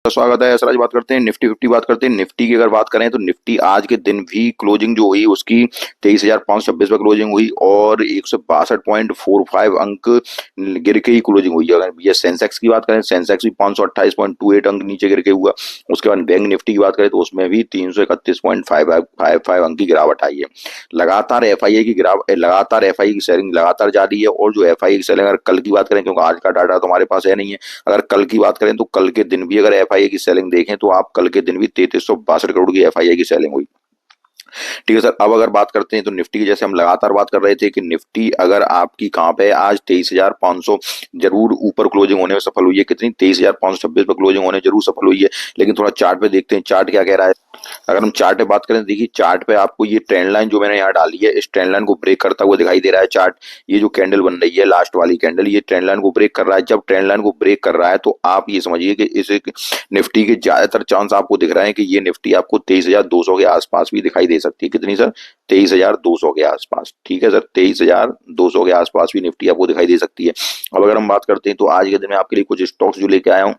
स्वागत है। सर आज बात करते हैं निफ्टी फिफ्टी बात करते हैं। निफ्टी की अगर बात करें तो निफ्टी आज के दिन भी क्लोजिंग जो हुई उसकी 23,526 पर क्लोजिंग हुई और 162.45 अंक गिर के ही क्लोजिंग हुई है। अगर ये सेंसेक्स की बात करें, सेंसेक्स भी 528.28 अंक नीचे गिर के हुआ। उसके बाद बैंक निफ्टी की बात करें तो उसमें भी 331.55 अंक की गिरावट आई है। लगातार एफआईए की सेलिंग लगातार जारी है। और जो एफआईए की सेलिंग अगर कल की बात करें, क्योंकि आज का डाटा तो हमारे पास है नहीं है, अगर कल की बात करें तो कल के दिन भी अगर एफआईए की सेलिंग देखें तो आप कल के दिन भी 3362 करोड़ की एफआईए की सेलिंग हुई। ठीक है सर। अब अगर बात करते हैं तो निफ्टी की, जैसे हम लगातार बात कर रहे थे कि निफ्टी अगर आपकी कहाँ पे आज 23,500 जरूर ऊपर क्लोजिंग होने में सफल हुई है। कितनी? 23,526 पर क्लोजिंग होने जरूर सफल हुई है। लेकिन थोड़ा चार्ट पे देखते हैं, चार्ट क्या कह रहा है। अगर हम चार्ट पे बात करें, देखिए चार्ट पे आपको ये ट्रेंड लाइन जो मैंने यहाँ डाली है, इस ट्रेंड लाइन को ब्रेक करता हुआ दिखाई दे रहा है चार्ट। ये जो कैंडल बन रही है, लास्ट वाली कैंडल, ये ट्रेंड लाइन को ब्रेक कर रहा है। जब ट्रेंड लाइन को ब्रेक कर रहा है तो आप ये समझिए कि इस निफ्टी के ज्यादातर चांस आपको दिख रहे हैं कि ये निफ्टी आपको 23,200 के आसपास भी दिखाई दे सकती है। कितनी सर? 23,200 के आसपास। ठीक है सर, 23,200 के आसपास भी निफ्टी आपको दिखाई दे सकती है। अब अगर हम बात करते हैं तो आज के दिन में आपके लिए कुछ स्टॉक्स जो लेके आया हूँ,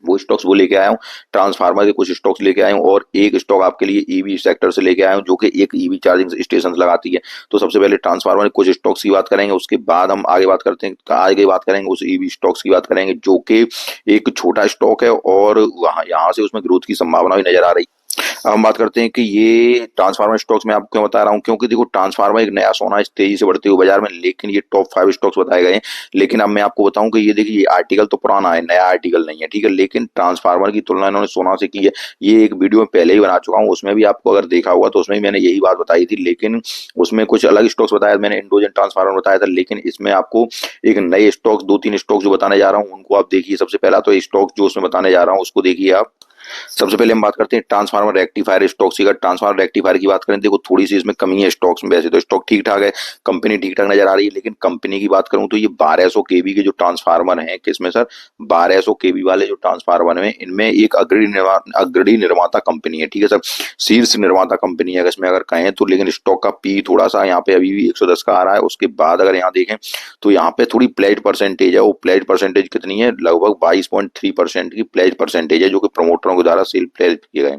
वो लेके आया हूँ। ट्रांसफार्मर के कुछ स्टॉक्स लेके आया हूँ और एक स्टॉक आपके लिए ईवी सेक्टर से लेके आया हूँ, जो कि एक ईवी चार्जिंग स्टेशन लगाती है। तो सबसे पहले ट्रांसफार्मर के कुछ स्टॉक्स की बात करेंगे, उसके बाद हम आगे बात करते हैं, आगे बात करेंगे उस ईवी स्टॉक्स की बात करेंगे, जो कि एक छोटा स्टॉक है और वहाँ यहाँ से उसमें ग्रोथ की संभावना भी नजर आ रही है। अब हम बात करते हैं कि ये ट्रांसफार्मर स्टॉक्स मैं आपको क्यों बता रहा हूँ, क्योंकि देखो ट्रांसफार्मर एक नया सोना इस तेजी से बढ़ते हुए बाजार में, लेकिन ये टॉप 5 स्टॉक्स बताए गए हैं। लेकिन अब मैं आपको बताऊं कि ये देखिए, ये आर्टिकल तो पुराना है, नया आर्टिकल नहीं है, ठीक है। लेकिन ट्रांसफार्मर की तुलना इन्होंने सोना से की है। ये एक वीडियो में पहले ही बना चुका हूँ, उसमें भी आपको अगर देखा हुआ तो उसमें भी मैंने यही बात बताई थी। लेकिन उसमें कुछ अलग स्टॉक्स बताया, मैंने इंडोजन ट्रांसफार्मर बताया था। लेकिन इसमें आपको एक नए स्टॉक्स, 2-3 स्टॉक्स जो बताने जा रहा हूँ उनको आप देखिए। सबसे पहला तो स्टॉक जो उसमें बताने जा रहा हूँ उसको देखिए आप। सबसे पहले हम बात करते हैं ट्रांसफार्मर रेक्टिफायर स्टॉक्स की। अगर ट्रांसफार्मर रेक्टिफायर की बात करें, देखो थोड़ी सी इसमें कमी है स्टॉक्स में। वैसे तो स्टॉक ठीक ठाक है, कंपनी ठीक ठाक नजर आ रही है, लेकिन कंपनी की बात करूं तो ये 1200 केवी के जो ट्रांसफार्मर हैं, किसमें सर? 1200 केवी वाले जो ट्रांसफार्मर हैं, इनमें एक अग्रणी निर्माता कंपनी है, ठीक है सर। शीर्ष निर्माता कंपनी है इसमें अगर कहें तो। लेकिन स्टॉक का पी थोड़ा सा यहाँ पे अभी भी 110 का आ रहा है। उसके बाद अगर यहाँ देखें तो यहाँ पे थोड़ी प्लेज परसेंटेज है। वो प्लेज परसेंटेज कितनी है? लगभग 22.3% की प्लेज परसेंटेज है, जो कि प्रमोटरों के द्वारा सेल प्लेज किए गए।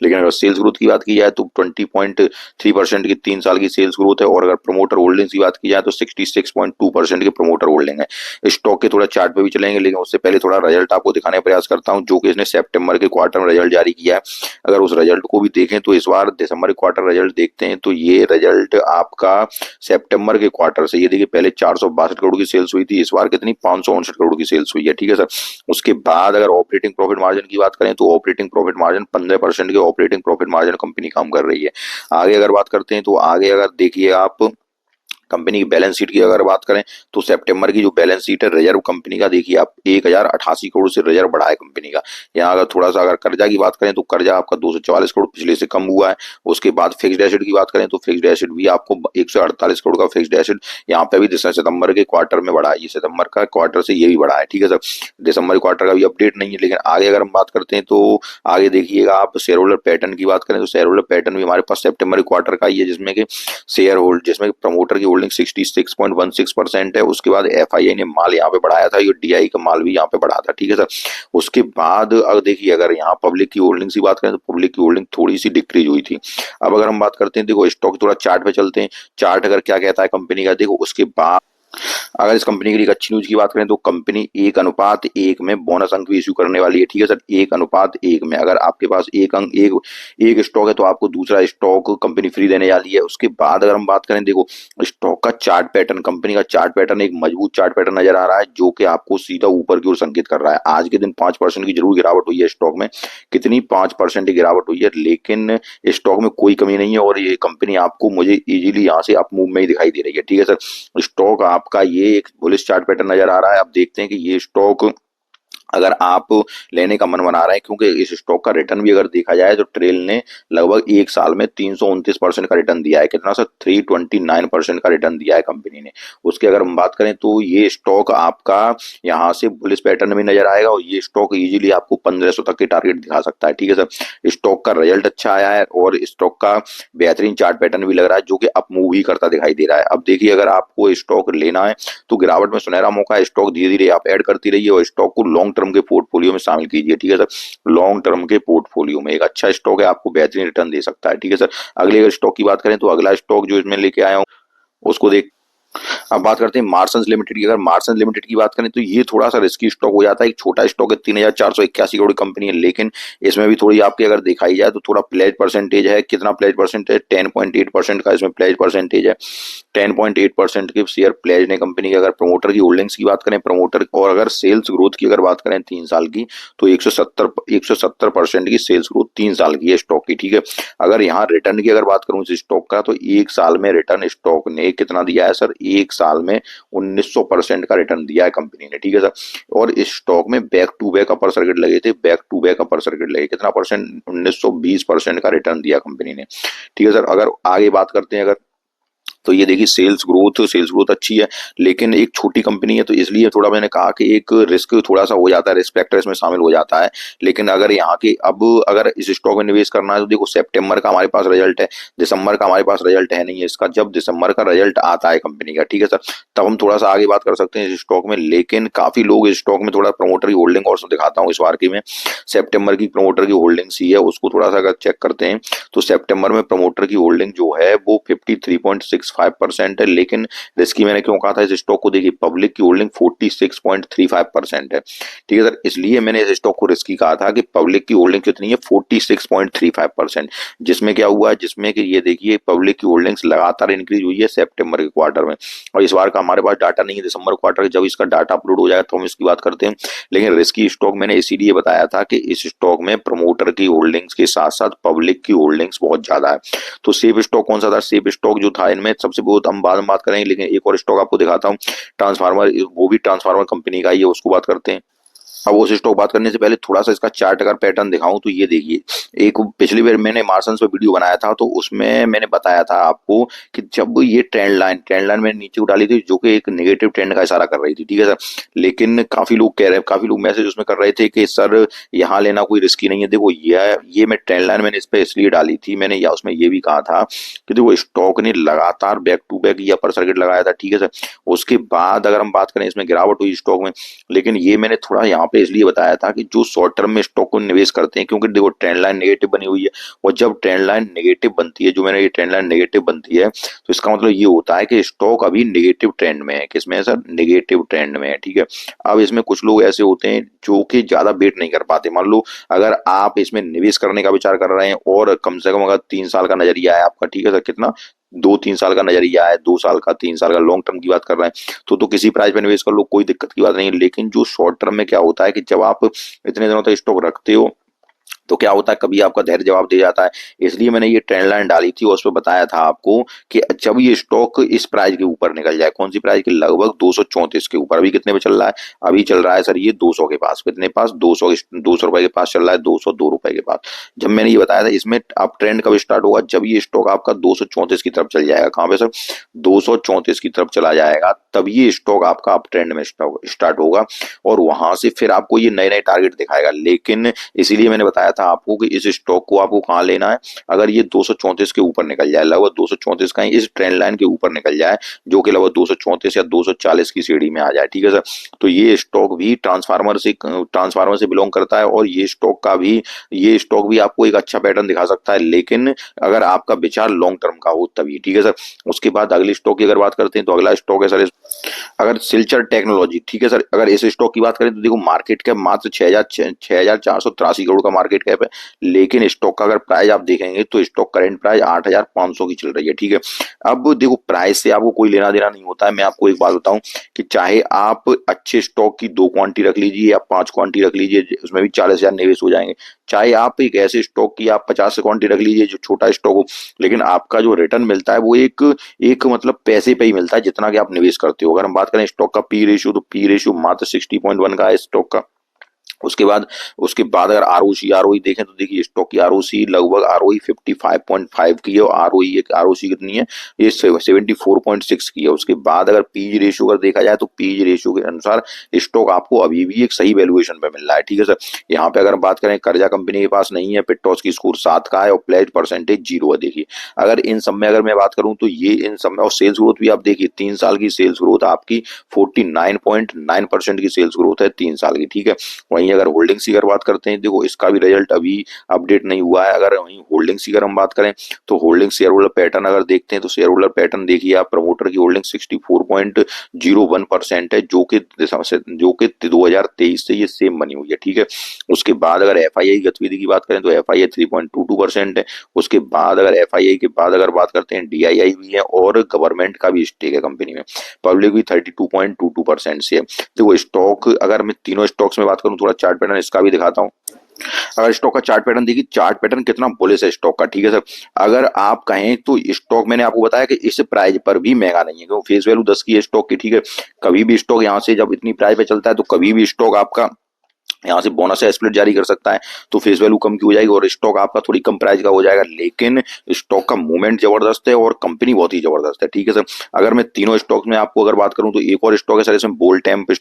लेकिन अगर सेल्स ग्रोथ की बात की जाए तो 20.3% की 3 साल की सेल्स ग्रोथ है। और अगर प्रमोटर होल्डिंग्स की बात की जाए तो 66.2% की प्रमोटर होल्डिंग है। स्टॉक के थोड़ा चार्ट पे भी चलेंगे, लेकिन उससे पहले थोड़ा रिजल्ट आपको दिखाने का प्रयास करता हूं, जो कि इसने सितंबर के क्वार्टर में रिजल्ट जारी किया है। अगर उस रिजल्ट को भी देखें तो इस बार दिसंबर क्वार्टर रिजल्ट देखते हैं तो ये रिजल्ट आपका सितंबर के क्वार्टर से, ये देखिए पहले 462 करोड़ की सेल्स हुई थी, इस बार कितनी? 559 करोड़ की सेल्स हुई है, ठीक है सर। उसके बाद अगर ऑपरेटिंग प्रॉफिट मार्जिन की बात करें तो ऑपरेटिंग प्रॉफिट मार्जिन 15% के ऑपरेटिंग प्रॉफिट मार्जिन कंपनी काम कर रही है। आगे अगर बात करते हैं तो आगे अगर देखिए आप कंपनी की बैलेंस शीट की अगर बात करें तो सितंबर की जो बैलेंस शीट है रिजर्व कंपनी का, देखिए आप 1088 करोड़ से रिजर्व बढ़ा है कंपनी का। यहाँ अगर थोड़ा सा अगर कर्जा की बात करें तो कर्जा आपका 244 करोड़ पिछले से कम हुआ है। उसके बाद फिक्स्ड एसेट की बात करें तो फिक्स्ड एसेट भी आपको 148 करोड़ का फिक्स्ड एसेट यहाँ पे भी सितंबर के क्वार्टर में बढ़ा है। ये सितंबर का क्वार्टर से ये भी बढ़ा है, ठीक है सर। दिसंबर क्वार्टर का भी अपडेट नहीं है। लेकिन आगे अगर हम बात करते हैं तो आगे देखिएगा आप शेयर होल्डर पैटर्न की बात करें तो शेयर होल्डर पैटर्न भी हमारे पास सितंबर क्वार्टर का ही है, जिसमें प्रमोटर की होल्डिंग 66.16% है। उसके बाद एफआईआई ने माल यहाँ पे बढ़ाया था, ये डीआई का माल भी यहाँ पे बढ़ा था, ठीक है सर। उसके बाद अगर देखिए अगर यहाँ पब्लिक की होल्डिंग की बात करें तो पब्लिक की होल्डिंग थोड़ी सी डिक्रीज हुई थी। अब अगर हम बात करते हैं, देखो स्टॉक थोड़ा चार्ट पे चलते हैं, चार्ट अगर क्या कहता है कंपनी का, देखो उसके बाद अगर इस कंपनी के लिए अच्छी न्यूज की बात करें तो कंपनी 1:1 में बोनस अंक भी इश्यू करने वाली है, ठीक है सर। 1:1 में अगर आपके पास एक स्टॉक है तो आपको दूसरा स्टॉक कंपनी फ्री देने वाली है। उसके बाद अगर हम बात करें, देखो स्टॉक का चार्ट पैटर्न, कंपनी का चार्ट पैटर्न एक मजबूत चार्ट पैटर्न नजर आ रहा है, जो कि आपको सीधा ऊपर की ओर संकेत कर रहा है। आज के दिन 5% की जरूर गिरावट हुई है स्टॉक में। कितनी? 5% की गिरावट हुई है, लेकिन स्टॉक में कोई कमी नहीं है और ये कंपनी आपको, मुझे इजीली यहाँ से अप मूव में ही दिखाई दे रही है, ठीक है सर। स्टॉक आपका ये एक बुलिश चार्ट पैटर्न नजर आ रहा है। अब देखते हैं कि ये स्टॉक अगर आप लेने का मन बना रहे हैं, क्योंकि इस स्टॉक का रिटर्न भी अगर देखा जाए तो ट्रेल ने लगभग एक साल में 329% का रिटर्न दिया है। कितना सर? 329% का रिटर्न दिया है कंपनी ने। उसकी अगर हम बात करें तो ये स्टॉक आपका यहाँ से बुलिश पैटर्न में नजर आएगा और ये स्टॉक इजीली आपको 1500 तक के टारगेट दिखा सकता है, ठीक है सर। स्टॉक का रिजल्ट अच्छा आया है और स्टॉक का बेहतरीन चार्ट पैटर्न भी लग रहा है, जो कि अप मूव ही करता दिखाई दे रहा है। अब देखिए अगर आपको स्टॉक लेना है तो गिरावट में सुनहरा मौका है, स्टॉक धीरे धीरे आप ऐड करती रहिए और स्टॉक को लॉन्ग टर्म के पोर्टफोलियो में शामिल कीजिए। ठीक है सर, लॉन्ग टर्म के पोर्टफोलियो में एक अच्छा स्टॉक है, आपको बेहतरीन रिटर्न दे सकता है। ठीक है सर, अगले अगर स्टॉक की बात करें तो अगला स्टॉक जो इसमें लेके आया हूँ उसको देख। अब बात करते हैं मार्सन्स लिमिटेड की। अगर मार्सन्स लिमिटेड की बात करें तो ये थोड़ा सा रिस्की स्टॉक हो जाता है, एक छोटा स्टॉक है, 3,481 करोड़ की कंपनी है, लेकिन इसमें भी थोड़ी आपकी अगर दिखाई जाए तो थोड़ा प्लेज परसेंटेज है। कितना प्लेज परसेंटेज? 10.8% का इसमें प्लेज परसेंटेज है। 10.8% के शेयर प्लेज ने कंपनी के। अगर प्रमोटर की होल्डिंग्स की बात करें, प्रमोटर और अगर सेल्स ग्रोथ की अगर बात करें 3 साल की, तो 170% की सेल्स ग्रोथ 3 साल की है स्टॉक की। ठीक है, अगर यहाँ रिटर्न की अगर बात करूं इस स्टॉक का, तो 1 साल में रिटर्न स्टॉक ने कितना दिया है सर? 1 साल में 1900% का रिटर्न दिया है कंपनी ने। ठीक है सर, और इस स्टॉक में back to back upper circuit लगे थे, back to back upper circuit लगे, कितना परसेंट? 1920% का रिटर्न दिया कंपनी ने। ठीक है सर, अगर आगे बात करते हैं अगर, तो ये देखिए सेल्स ग्रोथ अच्छी है, लेकिन एक छोटी कंपनी है, तो इसलिए थोड़ा मैंने कहा कि एक रिस्क थोड़ा सा हो जाता है, रिस्क फैक्टर इसमें शामिल हो जाता है। लेकिन अगर यहाँ के अब अगर इस स्टॉक में निवेश करना है तो देखो, सितंबर का हमारे पास रिजल्ट है, दिसंबर का हमारे पास रिजल्ट है नहीं है इसका। जब दिसंबर का रिजल्ट आता है कंपनी का, ठीक है सर, तब हम थोड़ा सा आगे बात कर सकते हैं इस स्टॉक में। लेकिन काफी लोग इस स्टॉक में थोड़ा प्रमोटर की होल्डिंग और दिखाता हूँ इस बार की में, सितंबर की प्रमोटर की होल्डिंग सी है, उसको थोड़ा सा अगर चेक करते हैं तो सितंबर में प्रमोटर की होल्डिंग जो है वो 53.65% है। लेकिन रिस्की मैंने क्यों कहा था इस स्टॉक को? देखिए, पब्लिक की होल्डिंग 46.35% है। ठीक है सर, इसलिए मैंने इस स्टॉक को रिस्की कहा था कि पब्लिक की होल्डिंग कितनी है? 46.35%। जिसमें क्या हुआ है, जिसमें कि ये देखिए पब्लिक की होल्डिंग्स लगातार इंक्रीज हुई है सितंबर के क्वार्टर में। और इस बार का हमारे पास डाटा नहीं है दिसंबर क्वार्टर का, जब इसका डाटा अपलोड हो जाएगा तो हम इसकी बात करते हैं। लेकिन रिस्की स्टॉक मैंने इसीलिए बताया था कि इस स्टॉक में प्रमोटर की होल्डिंग्स के साथ साथ पब्लिक की होल्डिंग्स बहुत ज्यादा है। तो सेफ स्टॉक कौन सा था? सेफ स्टॉक जो था इनमें सबसे बहुत, हम बाद में बात करेंगे, लेकिन एक और स्टॉक आपको दिखाता हूँ, ट्रांसफार्मर, वो भी ट्रांसफार्मर कंपनी का ही है, उसको बात करते हैं। अब उस स्टॉक बात करने से पहले थोड़ा सा इसका चार्ट अगर पैटर्न दिखाऊं तो ये देखिए, एक पिछली बार मैंने मार्सन्स पे वीडियो बनाया था तो उसमें मैंने बताया था आपको कि जब ये ट्रेंड लाइन मैंने नीचे को डाली थी जो कि एक नेगेटिव ट्रेंड का इशारा कर रही थी। ठीक है सर, लेकिन काफी लोग मैसेज उसमें कर रहे थे कि सर यहाँ लेना कोई रिस्की नहीं है। देखो, ये मैं ट्रेंड लाइन मैंने इस पे इसलिए डाली थी, मैंने या उसमें ये भी कहा था कि देखो स्टॉक ने लगातार बैक टू बैक ये अपर सर्किट लगाया था। ठीक है सर, उसके बाद अगर हम बात करें इसमें गिरावट हुई स्टॉक में, लेकिन ये मैंने थोड़ा यहाँ पे इसलिए बताया था कि जो शॉर्ट टर्म में स्टॉक को निवेश करते हैं, क्योंकि देखो ट्रेंड लाइन नेगेटिव बनी हुई है, और जब ट्रेंड लाइन नेगेटिव बनती है, जो मैंने ये ट्रेंड लाइन नेगेटिव बनती है, तो इसका मतलब ये होता है कि स्टॉक अभी नेगेटिव ट्रेंड में है। किसमें है सर? नेगेटिव ट्रेंड में है। ठीक है, अब इसमें कुछ लोग ऐसे होते हैं जो कि ज्यादा वेट नहीं कर पाते। मान लो अगर आप इसमें निवेश करने का विचार कर रहे हैं और कम से कम अगर 3 साल का नजरिया है आपका, ठीक है सर, कितना? 2-3 साल का नजरिया है, 2 साल का, 3 साल का, लॉन्ग टर्म की बात कर रहे हैं, तो किसी प्राइस पे निवेश कर लो, कोई दिक्कत की बात नहीं है। लेकिन जो शॉर्ट टर्म में क्या होता है कि जब आप इतने दिनों तक स्टॉक रखते हो तो क्या होता है, कभी आपका धैर्य जवाब दे जाता है। इसलिए मैंने ये ट्रेंड लाइन डाली थी और उस पर बताया था आपको कि जब ये स्टॉक इस प्राइस के ऊपर निकल जाए, कौन सी प्राइस के? लगभग 234 के ऊपर। अभी कितने पे चल रहा है? अभी चल रहा है सर ये 200 के पास। कितने पास? 200 रुपए के पास चल रहा है, 202 रुपए के पास। जब मैंने ये बताया था, इसमें अब ट्रेंड कब स्टार्ट होगा? जब ये स्टॉक आपका 234 की तरफ चल जाएगा। कहां पे सर? 234 की तरफ चला जाएगा, तब ये स्टॉक आपका अप ट्रेंड में स्टार्ट होगा, और वहां से फिर आपको ये नए नए टारगेट दिखाएगा। लेकिन इसीलिए मैंने बताया था आपको कि इस स्टॉक को आपको कहाँ लेना है? अगर ये 234 के ऊपर निकल जाए, लगभग 234 का ही इस ट्रेंड लाइन के ऊपर निकल जाए, जो कि लगभग 234 या 240 की सीढ़ी में आ जाए। ठीक है सर, तो ये स्टॉक भी ट्रांसफार्मर से बिलोंग करता है, और ये स्टॉक भी आपको एक अच्छा पैटर्न दिखा सकता है, लेकिन अगर आपका विचार लॉन्ग टर्म का हो तभी। ठीक है सर, उसके बाद अगले स्टॉक की अगर बात करते हैं तो अगला स्टॉक है सर अगर सिल्चर टेक्नोलॉजी। ठीक है सर, अगर इस स्टॉक की बात करें तो देखो मार्केट कैप मात्र 6,483 करोड़ का मार्केट कैप है, लेकिन स्टॉक का अगर प्राइस आप देखेंगे तो स्टॉक करंट प्राइस 8,500 की चल रही है। ठीक है, अब देखो प्राइस से आपको कोई लेना देना नहीं होता है। मैं आपको एक बात बताऊं कि चाहे आप अच्छे स्टॉक की 2 क्वांटिटी रख लीजिए या 5 क्वांटिटी रख लीजिए, उसमें भी 40,000 निवेश हो जाएंगे। चाहे आप एक ऐसे स्टॉक की आप 50 क्वांटिटी रख लीजिए जो छोटा स्टॉक हो, लेकिन आपका जो रिटर्न मिलता है वो एक एक मतलब पैसे पे ही मिलता है जितना कि आप निवेश करते हो। अगर हम बात करें स्टॉक का पी रेशियो, तो पी रेशियो मात्र 60.1 का है स्टॉक का। उसके बाद अगर आरओई देखें तो देखिए स्टॉक की आरओसी लगभग आरओई 55.5 की है और आरओसी कितनी है, ये 74.6 की है। उसके बाद अगर पीई रेशियो अगर देखा जाए तो पीई रेशियो के अनुसार स्टॉक आपको अभी भी एक सही वैल्यूएशन पे मिल रहा है, ठीक है सर। यहाँ पे अगर बात करें कर्जा कंपनी के पास नहीं है, पिट्टोस की स्कोर 7 का है और प्लेज परसेंटेज 0 है। देखिए अगर इन सब में अगर मैं बात करूं तो ये इन सब में, और सेल्स ग्रोथ भी आप देखिए 3 साल की सेल्स ग्रोथ आपकी 49.9% की सेल्स ग्रोथ है 3 साल की, ठीक है। वहीं अगर होल्डिंग्स की अगर बात करते हैं, देखो इसका भी रिजल्ट अभी अपडेट नहीं हुआ है। अगर वहीं होल्डिंग्स की अगर हम बात करें तो होल्डिंग शेयर होल्डर पैटर्न अगर देखते हैं तो शेयर होल्डर पैटर्न देखिए आप, प्रमोटर की होल्डिंग 64.01% है, जो कि 2023 से ये सेम बनी हुई है, ठीक है। उसके बाद अगर एफआईआई गतिविधि की बात करें तो एफआईआई 3.22% है। उसके बाद अगर एफआईआई के बाद अगर बात करते हैं डीआईआई भी है और गवर्नमेंट का भी स्टेक है कंपनी में, पब्लिक भी 32.22% से है। देखो स्टॉक अगर मैं तीनों स्टॉक्स में बात करूं, थोड़ा चार्ट पैटर्न इसका भी दिखाता हूं। अगर स्टॉक का चार्ट पैटर्न देखिए, चार्ट पैटर्न कितना बुलिश है स्टॉक का, ठीक है सर। अगर आप कहें तो स्टॉक मैंने आपको बताया कि इस प्राइस पर भी महंगा नहीं है, क्योंकि फेस वैल्यू 10 की है स्टॉक की, ठीक है। कभी भी स्टॉक यहाँ से जब इतनी प्राइस पे चलता है तो कभी भी स्टॉक आपका यहाँ से बोनस या स्प्लिट जारी कर सकता है, तो फेस वैल्यू कम की हो जाएगी और स्टॉक आपका थोड़ी कम प्राइस का हो जाएगा, लेकिन स्टॉक का मूवमेंट जबरदस्त है और कंपनी बहुत ही जबरदस्त है, ठीक है सर। अगर मैं तीनों स्टॉक में आपको अगर बात करूं तो एक और स्टॉक है सर इसमें, बोल टैम्प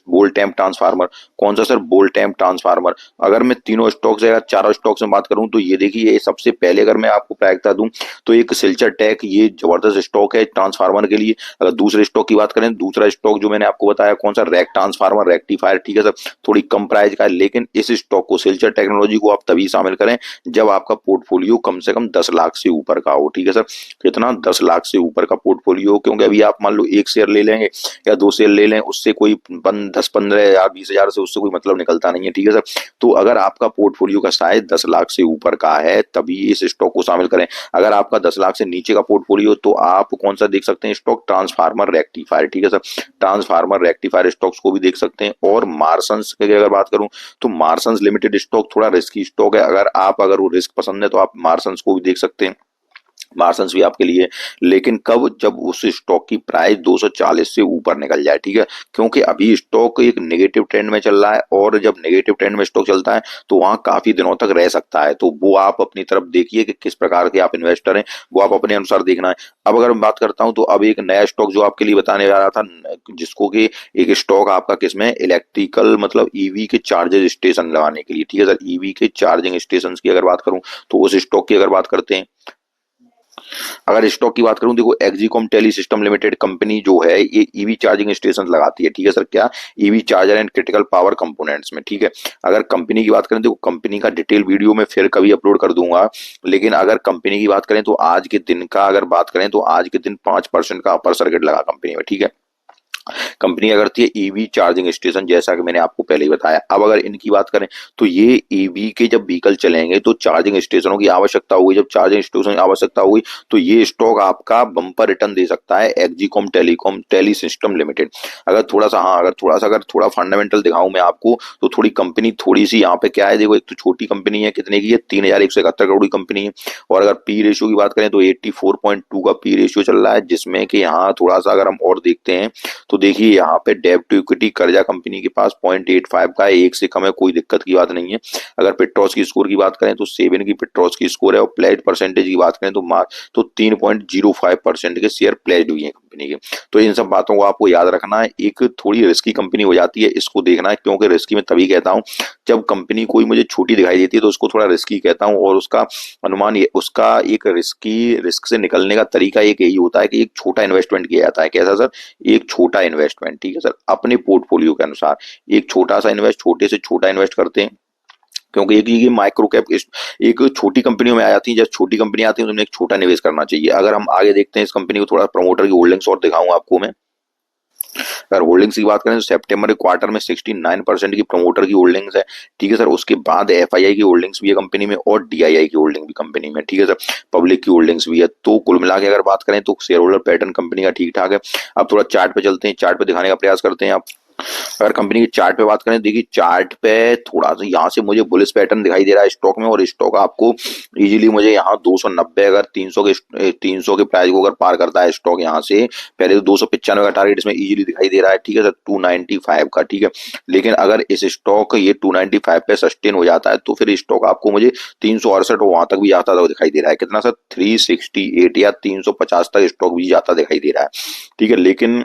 ट्रांसफार्मर। कौन सा सर? बोल टैम्प ट्रांसफार्मर। अगर मैं तीनों स्टॉक से, अगर चारों स्टॉक से बात करूं तो ये देखिए, ये सबसे पहले अगर मैं आपको प्रायिकता दूं तो एक सिल्चर टेक, ये जबरदस्त स्टॉक है ट्रांसफार्मर के लिए। अगर दूसरे स्टॉक की बात करें, दूसरा स्टॉक जो मैंने आपको बताया कौन सा, रैक ट्रांसफार्मर रेक्टिफायर, ठीक है सर, थोड़ी कम प्राइस का है, लेकिन इस स्टॉक को, सिल्चर टेक्नोलॉजी को आप तभी शामिल करें जब आपका पोर्टफोलियो कम से कम 10 लाख से ऊपर का हो, ठीक है सर। कितना? 10 लाख से ऊपर का पोर्टफोलियो हो, क्योंकि अभी आप मान लो एक शेयर ले लेंगे या दो शेयर ले लें, उससे कोई 10-15 हजार 20 हजार से उससे कोई मतलब निकलता नहीं है, ठीक है सर। तो अगर आपका पोर्टफोलियो का साइज 10 लाख से ऊपर का है तभी इस स्टॉक को शामिल करें। अगर आपका 10 लाख से नीचे का पोर्टफोलियो तो आप कौन सा देख सकते हैं स्टॉक, ट्रांसफार्मर रेक्टिफायर, ठीक है सर। ट्रांसफार्मर रेक्टिफायर स्टॉक्स को भी देख सकते हैं। और मार्सन्स की अगर बात करूं तो मार्सन्स लिमिटेड स्टॉक थोड़ा रिस्की स्टॉक है, अगर वो रिस्क पसंद है तो आप मार्सन्स को भी देख सकते हैं, मार्सन्स भी आपके लिए। लेकिन कब? जब उस स्टॉक की प्राइस 240 से ऊपर निकल जाए, ठीक है। क्योंकि अभी स्टॉक एक नेगेटिव ट्रेंड में चल रहा है और जब नेगेटिव ट्रेंड में स्टॉक चलता है तो वहां काफी दिनों तक रह सकता है, तो वो आप अपनी तरफ देखिए कि किस प्रकार के आप इन्वेस्टर हैं, वो आप अपने अनुसार देखना है। अब अगर मैं बात करता हूं तो अब एक नया स्टॉक जो आपके लिए बताने जा रहा था, जिसको कि एक स्टॉक आपका किसमें, इलेक्ट्रिकल मतलब ईवी के चार्जर स्टेशन लगाने के लिए, ठीक है सर। ईवी के चार्जिंग स्टेशन की अगर बात करूं तो उस स्टॉक की अगर बात करते हैं, अगर स्टॉक की बात करूं, देखो एक्जिकॉम टेली सिस्टम लिमिटेड कंपनी जो है ये ईवी चार्जिंग स्टेशन लगाती है, ठीक है सर। क्या? EV charger and critical power components में, ठीक है। अगर कंपनी की बात करें, देखो कंपनी का डिटेल वीडियो में फिर कभी अपलोड कर दूंगा, लेकिन अगर कंपनी की बात करें तो आज के दिन का अगर बात करें तो आज के दिन 5% का अपर सर्किट लगा कंपनी में, ठीक है। कंपनी क्या करती है, ईवी चार्जिंग स्टेशन, जैसा कि मैंने आपको पहले ही बताया। अब अगर इनकी बात करें तो ये ईवी के जब व्हीकल चलेंगे तो चार्जिंग स्टेशनों की आवश्यकता होगी, जब चार्जिंग स्टेशन की आवश्यकता होगी तो ये स्टॉक आपका बम्पर रिटर्न दे सकता है, एक्जिकॉम टेली सिस्टम लिमिटेड। अगर थोड़ा फंडामेंटल दिखाऊं मैं आपको तो थोड़ी कंपनी थोड़ी सी यहाँ पे क्या है, देखो एक तो छोटी कंपनी है, कितने की है, 3,171 करोड़ की कंपनी है। और अगर पी रेशियो की बात करें तो 84.2 का पी रेशियो चल रहा है, जिसमें कि यहाँ थोड़ा सा अगर हम और देखते हैं तो देखिए यहाँ पे डेब्ट टू इक्विटी कर्जा कंपनी के पास 0.85 का है, एक से कम है, कोई दिक्कत की बात नहीं है। अगर पेट्रोस की स्कोर की बात करें तो 7 की पेट्रोस की स्कोर है और प्लेज परसेंटेज की बात करें तो 3.05% के शेयर प्लेज्ड हुई है कंपनी के। तो इन सब बातों को आपको याद रखना है। एक थोड़ी रिस्की कंपनी हो जाती है, इसको देखना है, क्योंकि रिस्की में तभी कहता हूँ जब कंपनी कोई मुझे छोटी दिखाई देती है तो उसको थोड़ा रिस्की कहता हूँ, और उसका अनुमान ये, उसका एक रिस्क से निकलने का तरीका एक यही होता है कि एक छोटा इन्वेस्टमेंट किया जाता है। कैसा सर? एक छोटा इन्वेस्टमेंट, ठीक है सर, अपने पोर्टफोलियो के अनुसार एक छोटा सा इन्वेस्ट, छोटे से छोटा इन्वेस्ट करते हैं, क्योंकि एक ये माइक्रो कैप एक छोटी कंपनियों में आ जाती है। जब छोटी कंपनी आती है तो उन्हें एक छोटा निवेश करना चाहिए। अगर हम आगे देखते हैं इस कंपनी को, थोड़ा प्रमोटर की होल्डिंग्स और दिखाऊंगा आपको मैं। अगर होल्डिंग्स की बात करें तो सितंबर के क्वार्टर में 69% की प्रमोटर की होल्डिंग्स है, ठीक है सर। उसके बाद एफआईआई की होल्डिंग्स भी है कंपनी में और डीआईआई की होल्डिंग भी कंपनी में, ठीक है सर। पब्लिक की होल्डिंग्स भी है। तो कुल मिला के अगर बात करें तो शेयर होल्डर पैटर्न कंपनी का ठीक ठाक है। अब थोड़ा चार्ट पे चलते हैं, चार्ट पे दिखाने का प्रयास करते हैं आप। अगर कंपनी की चार्ट पे बात करें, देखिए चार्ट पे थोड़ा सा यहाँ से मुझे बुलिश पैटर्न दिखाई दे रहा है स्टॉक में, और स्टॉक आपको इजीली मुझे यहाँ 290, अगर 300 के प्राइस को अगर पार करता है स्टॉक यहाँ से, पहले तो 295 का टारगेट इसमें इजीली दिखाई दे रहा है, ठीक है सर, 295 का, ठीक है। लेकिन अगर इस स्टॉक ये 295 पे सस्टेन हो जाता है तो फिर स्टॉक आपको मुझे 368 वहां तक भी जाता हुआ दिखाई दे रहा है, कितना सर, 368 या 350 तक स्टॉक भी जाता दिखाई दे रहा है, ठीक है। लेकिन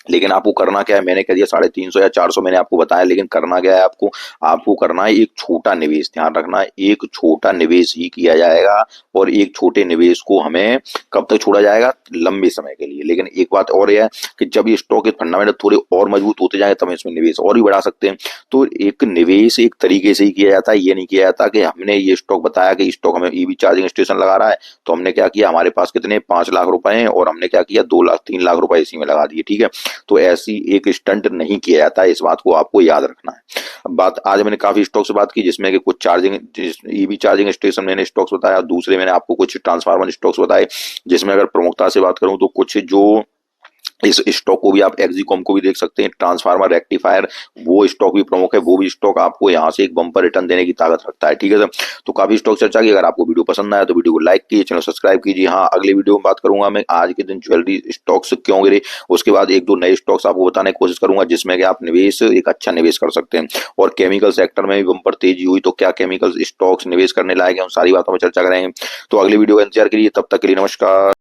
लेकिन आपको करना क्या है, मैंने कह दिया 350 या 400 मैंने आपको बताया, लेकिन करना क्या है आपको, आपको करना है एक छोटा निवेश, ध्यान रखना एक छोटा निवेश ही किया जाएगा, और एक छोटे निवेश को हमें कब तक छोड़ा जाएगा, लंबे समय के लिए। लेकिन एक बात और यह है कि जब ये स्टॉक के फंडामेंटल थोड़े और मजबूत होते जाए तब इसमें निवेश और भी बढ़ा सकते हैं। तो एक निवेश एक तरीके से ही किया जाता है, ये नहीं किया जाता कि हमने ये स्टॉक बताया कि स्टॉक हमें ईवी चार्जिंग स्टेशन लगा रहा है, तो हमने क्या किया, हमारे पास कितने 5 लाख रुपए हैं और हमने क्या किया 2 लाख 3 लाख रुपए इसी में लगा दिए, ठीक है। तो ऐसी एक स्टंट नहीं किया जाता है, इस बात को आपको याद रखना है। अब बात, आज मैंने काफी स्टॉक से बात की जिसमें कि कुछ चार्जिंग ईवी चार्जिंग स्टेशन मैंने स्टॉक्स बताया, दूसरे मैंने आपको कुछ ट्रांसफार्मर स्टॉक्स बताए, जिसमें अगर प्रमुखता से बात करूं तो कुछ जो इस स्टॉक को भी आप एक्सिकॉम को भी देख सकते हैं, ट्रांसफार्मर रेक्टिफायर वो स्टॉक भी प्रमुख है, वो भी स्टॉक आपको यहाँ से एक बम्पर रिटर्न देने की ताकत रखता है, ठीक है सर। तो काफी स्टॉक चर्चा की, अगर आपको वीडियो पसंद आया तो वीडियो को लाइक कीजिए, चैनल सब्सक्राइब कीजिए। हाँ, अगले वीडियो में बात करूंगा मैं आज के दिन ज्वेलरी स्टॉक्स क्यों गिरे, उसके बाद एक दो नए स्टॉक्स आपको बताने की कोशिश करूंगा जिसमें कि आप निवेश एक अच्छा निवेश कर सकते हैं। और केमिकल सेक्टर में भी बम्पर तेजी हुई तो क्या केमिकल स्टॉक्स निवेश करने लायक है, उन सारी बातों में चर्चा करेंगे। तो अगली वीडियो का इंतजार करिए, तब तक के लिए नमस्कार।